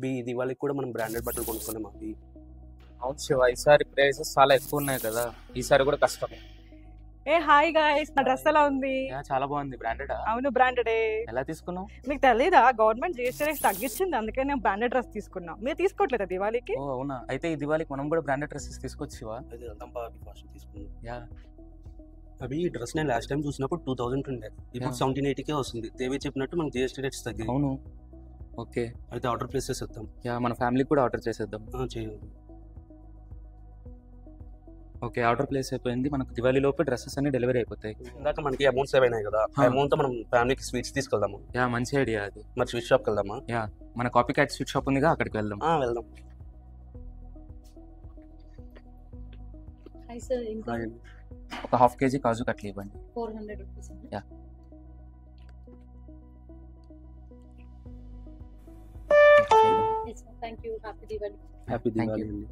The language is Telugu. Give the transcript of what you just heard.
అవి దివాళీకి కూడా మనం బ్రాండెడ్ బట్టలు కొనుక్కున్నాం అవి. అవును శివ, ఈసారి ప్రైసెస్ చాలా ఎక్కువ ఉన్నాయి కదా, ఈసారి కూడా కష్టం. ఏ హాయ్ గాయ్స్, నా డ్రెస్ ఎలా ఉంది? చాలా బాగుంది. బ్రాండెడ్? అవును బ్రాండెడే. ఎలా తీసుకున్నావు? మీకు తెలీదా, గవర్నమెంట్ జిఎస్టీ రేట్ తగ్గించింది, అందుకే నేను బ్రాండెడ్ డ్రెస్ తీసుకున్నా. మీరు తీసుకోవట్లేదా దివాళీకి? ఓ అవునా, అయితే ఈ దివాళీకి మనం కూడా బ్రాండెడ్ డ్రెస్సెస్ తీసుకొచ్చి శివ. అది వెళ్దాం బా, అవి ఫాస్ట్ తీసుకున్నాం. యా అవి ఈ డ్రెస్ నేను లాస్ట్ టైం చూసినప్పుడు 2000 ఉండే, ఇప్పుడు 1780కే వస్తుంది. దేవి చెప్పినట్టు మనకి జిఎస్టీ రేట్స్ తగ్గాయి. అవును. ఓకే, అయితే ఆర్డర్ ప్లేస్ చేసేద్దాం. యా మన ఫ్యామిలీకి కూడా ఆర్డర్ చేసేద్దాం. చేయండి. ఓకే, ఆర్డర్ ప్లేస్ అయిపోయింది. మనకు దివాళీ లోపు డ్రెస్సెస్ అన్ని డెలివరీ అయిపోతాయి. ఇందాక మనకి అమౌంట్ సేవ్ అయినాయి కదా, ఆ అమౌంట్ తో మనం ఫ్యామిలీకి స్వీట్స్ తీసుకెళ్దాము. యా మంచి ఐడియా అది. మరి స్వీట్ షాప్కి వెళ్దామా? యా, మన కాపీ క్యాట్ స్వీట్ షాప్ ఉందిగా, అక్కడికి వెళ్దాం. వెళ్దాం. హాయ్ సార్, ఇంకా ఒక హాఫ్ కేజీ కాజు కట్లు ఇవ్వండి. 400 rupees. Yeah thank you. Happy Diwali. Happy Thank Diwali you. అండి.